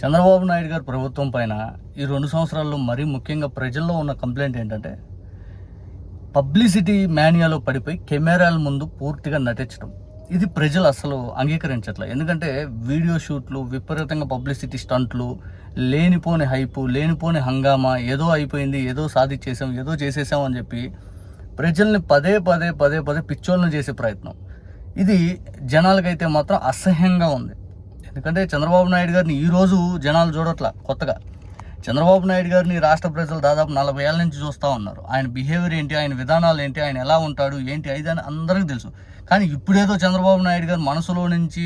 చంద్రబాబు నాయుడు గారి ప్రభుత్వం పైన ఈ 2 సంవత్సరాల్లో మరీ ముఖ్యంగా ప్రజల్లో ఉన్న కంప్లైంట్ ఏంటంటే పబ్లిసిటీ మేనియాలో పడిపోయి కెమెరాల ముందు పూర్తిగా నటించడం. ఇది ప్రజలు అసలు అంగీకరించట్లేదు. ఎందుకంటే వీడియో షూట్లు, విపరీతంగా పబ్లిసిటీ స్టంట్లు, లేనిపోని హైపు, లేనిపోని హంగామా, ఏదో అయిపోయింది, ఏదో సాధించేసాం, ఏదో చేసేసాం అని చెప్పి ప్రజల్ని పదే పిచ్చోళ్ళను చేసే ప్రయత్నం. ఇది జనాలకైతే మాత్రం అసహ్యంగా ఉంది. ఎందుకంటే చంద్రబాబు నాయుడు గారిని ఈరోజు జనాలు చూడట్లా. కొత్తగా చంద్రబాబు నాయుడు గారిని రాష్ట్ర ప్రజలు దాదాపు 40 ఏళ్ళ నుంచి చూస్తూ ఉన్నారు. ఆయన బిహేవియర్ ఏంటి, ఆయన విధానాలు ఏంటి, ఆయన ఎలా ఉంటాడు ఏంటి అని అందరికీ తెలుసు. కానీ ఇప్పుడేదో చంద్రబాబు నాయుడు గారి మనసులో నుంచి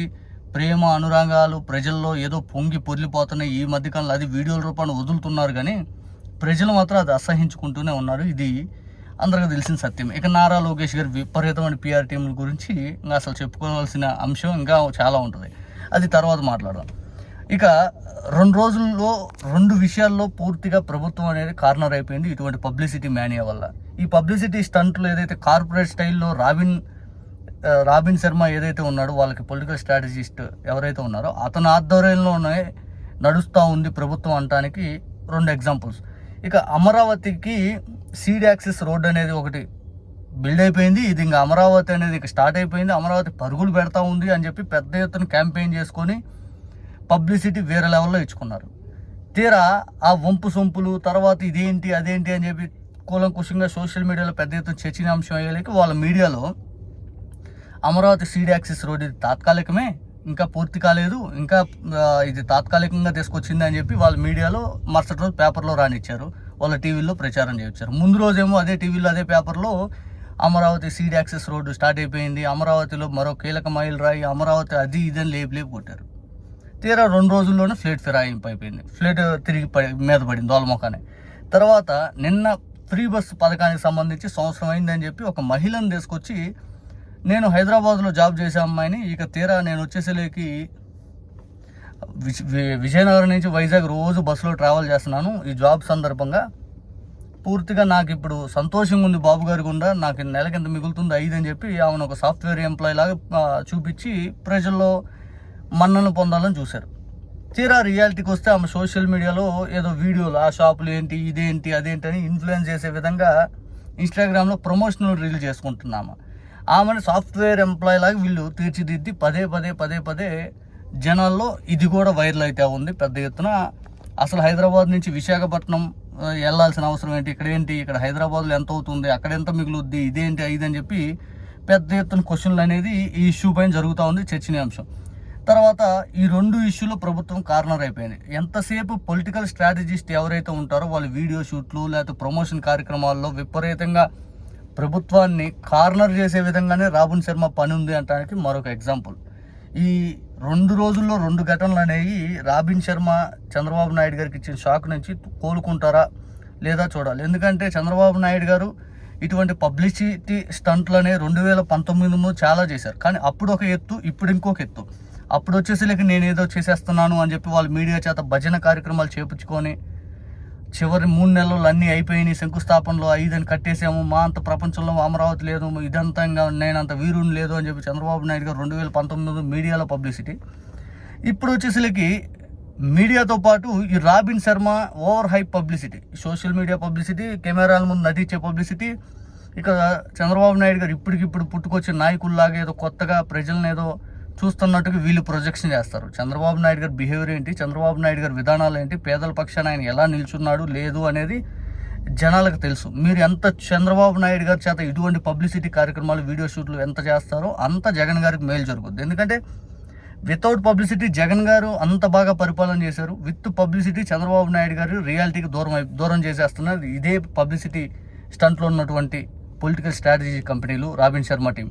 ప్రేమ, అనురాగాలు ప్రజల్లో ఏదో పొంగి పొర్లిపోతున్నాయి. ఈ మధ్యకాలంలో అది వీడియోల రూపాన్ని వదులుతున్నారు, కానీ ప్రజలు మాత్రం అది అసహించుకుంటూనే ఉన్నారు. ఇది అందరికీ తెలిసిన సత్యం. ఇక నారా లోకేష్ గారి విపరీతమైన పిఆర్ టీముల గురించి ఇంకా అసలు చెప్పుకోవాల్సిన అంశం ఇంకా చాలా ఉంటుంది. అది తర్వాత మాట్లాడదాం. ఇక 2 రోజుల్లో 2 విషయాల్లో పూర్తిగా ప్రభుత్వం అనేది కార్నర్ అయిపోయింది ఇటువంటి పబ్లిసిటీ మేనియా వల్ల. ఈ పబ్లిసిటీ స్టంట్లు ఏదైతే కార్పొరేట్ స్టైల్లో రాబిన్ శర్మ ఏదైతే ఉన్నాడో, వాళ్ళకి పొలిటికల్ స్ట్రాటజిస్ట్ ఎవరైతే ఉన్నారో అతని ఆధ్వర్యంలోనే నడుస్తూ ఉంది ప్రభుత్వం అనడానికి 2 ఎగ్జాంపుల్స్. ఇక అమరావతికి సీడ్ యాక్సెస్ రోడ్ అనేది ఒకటి బిల్డ్ అయిపోయింది. ఇది ఇంకా అమరావతి అనేది ఇక స్టార్ట్ అయిపోయింది, అమరావతి పరుగులు పెడతా ఉంది అని చెప్పి పెద్ద ఎత్తున క్యాంపెయిన్ చేసుకొని పబ్లిసిటీ వేరే లెవెల్లో ఇచ్చుకున్నారు. తీరా ఆ వంపు సొంపులు తర్వాత ఇదేంటి అదేంటి అని చెప్పి కూలంకుషంగా సోషల్ మీడియాలో పెద్ద ఎత్తున చర్చనీయాంశం అయ్యేలాకి వాళ్ళ మీడియాలో అమరావతి సీడ్ యాక్సెస్ రోడ్ ఇది తాత్కాలికమే, ఇంకా పూర్తి కాలేదు, ఇంకా ఇది తాత్కాలికంగా తీసుకొచ్చింది అని చెప్పి వాళ్ళ మీడియాలో మరుసటి రోజు పేపర్లో రానిచ్చారు, వాళ్ళ టీవీలో ప్రచారం చేయొచ్చారు. ముందు రోజేమో అదే టీవీలో అదే పేపర్లో Amaravati seed access road start అయిపోయింది, అమరావతిలో మరో కీలక మైలు రాయి, అమరావతి అది ఇదని లేపు కొట్టారు. తీరా 2 రోజుల్లోనే ఫ్లైట్ ఫిరాయింపు అయిపోయింది, ఫ్లైట్ తిరిగి మీద పడింది దోలమొఖానే. తర్వాత నిన్న ఫ్రీ బస్సు పథకానికి సంబంధించి సంవత్సరం అయిందని చెప్పి ఒక మహిళను తీసుకొచ్చి, నేను హైదరాబాద్లో జాబ్ చేసే అమ్మాయిని, ఇక తీరా నేను వచ్చేసేలేకి విజయనగరం నుంచి వైజాగ్ రోజు బస్సులో ట్రావెల్ చేస్తున్నాను ఈ జాబ్ సందర్భంగా, పూర్తిగా నాకు ఇప్పుడు సంతోషంగా ఉంది బాబు గారి గుండా, నాకు నెలకి ఎంత మిగులుతుంది 5 అని చెప్పి ఆమెను ఒక సాఫ్ట్వేర్ ఎంప్లాయీ లాగా చూపించి ప్రజల్లో మన్నను పొందాలని చూశారు. తీరా రియాలిటీకి వస్తే ఆమె సోషల్ మీడియాలో ఏదో వీడియోలు, ఆ షాపులు ఏంటి, ఇదేంటి అదేంటి అని ఇన్ఫ్లుయెన్స్ చేసే విధంగా ఇన్స్టాగ్రామ్లో ప్రమోషనల్ రీల్ చేసుకుంటున్నాము. ఆమెను సాఫ్ట్వేర్ ఎంప్లాయీ లాగా వీళ్ళు తీర్చిదిద్ది పదే జనాల్లో ఇది కూడా వైరల్ అయితే ఉంది పెద్ద ఎత్తున. అసలు హైదరాబాద్ నుంచి విశాఖపట్నం వెళ్ళాల్సిన అవసరం ఏంటి, ఇక్కడ హైదరాబాద్లో ఎంత అవుతుంది, అక్కడ ఎంత మిగులుద్ది, ఇదేంటి అని చెప్పి పెద్ద ఎత్తున క్వశ్చన్లు అనేది ఈ ఇష్యూ పైన జరుగుతూ ఉంది, చర్చనీయాంశం. తర్వాత ఈ 2 ఇష్యూలో ప్రభుత్వం కార్నర్ అయిపోయింది. ఎంతసేపు పొలిటికల్ స్ట్రాటజిస్ట్ ఎవరైతే ఉంటారో వాళ్ళు వీడియో షూట్లు లేకపోతే ప్రమోషన్ కార్యక్రమాల్లో విపరీతంగా ప్రభుత్వాన్ని కార్నర్ చేసే విధంగానే రాబిన్ శర్మ పని ఉంది అనడానికి మరొక ఎగ్జాంపుల్. ఈ 2 రోజుల్లో 2 ఘటనలు అనేవి రాబిన్ శర్మ చంద్రబాబు నాయుడు గారికి ఇచ్చిన షాక్ నుంచి కోలుకుంటారా లేదా చూడాలి. ఎందుకంటే చంద్రబాబు నాయుడు గారు ఇటువంటి పబ్లిసిటీ స్టంట్లు అనే 2019 చాలా చేశారు, కానీ అప్పుడు ఒక ఎత్తు, ఇప్పుడు ఇంకొక ఎత్తు. అప్పుడు వచ్చేసరికి నేను ఏదో చేసేస్తున్నాను అని చెప్పి వాళ్ళ మీడియా చేత భజన కార్యక్రమాలు చేపించుకొని చివరి 3 నెలలు అన్నీ అయిపోయినాయి, శంకుస్థాపనలో 5 అని కట్టేసాము, మా అంత ప్రపంచంలో అమరావతి లేదు, ఇదంతా ఇంకా నేనంత వీరుని లేదు అని చెప్పి చంద్రబాబు నాయుడు గారు 2019 మీడియాలో పబ్లిసిటీ. ఇప్పుడు వచ్చేసరికి మీడియాతో పాటు ఈ robin Sharma over hype publicity, social media publicity, కెమెరాల ముందు నటించే పబ్లిసిటీ. ఇక చంద్రబాబు నాయుడు గారు ఇప్పటికిప్పుడు పుట్టుకొచ్చే నాయకుల్లాగా ఏదో కొత్తగా ప్రజలను ఏదో చూస్తున్నట్టుగా వీళ్ళు ప్రొజెక్షన్ చేస్తారు. చంద్రబాబు నాయుడు గారి బిహేవియర్ ఏంటి, చంద్రబాబు నాయుడు గారి విధానాలు ఏంటి, పేదల పక్షాన ఆయన ఎలా నిల్చున్నాడు లేదు అనేది జనాలకు తెలుసు. మీరు ఎంత చంద్రబాబు నాయుడు గారి చేత ఇటువంటి పబ్లిసిటీ కార్యక్రమాలు, వీడియో షూట్లు ఎంత చేస్తారో అంత జగన్ గారికి మేలు జరుగుతుంది. ఎందుకంటే వితౌట్ పబ్లిసిటీ జగన్ గారు అంత బాగా పరిపాలన చేశారు, విత్ పబ్లిసిటీ చంద్రబాబు నాయుడు గారు రియాలిటీకి దూరం చేసేస్తున్నారు ఇదే పబ్లిసిటీ స్టంట్లో ఉన్నటువంటి పొలిటికల్ స్ట్రాటజీ కంపెనీలు, రాబిన్ శర్మ టీం.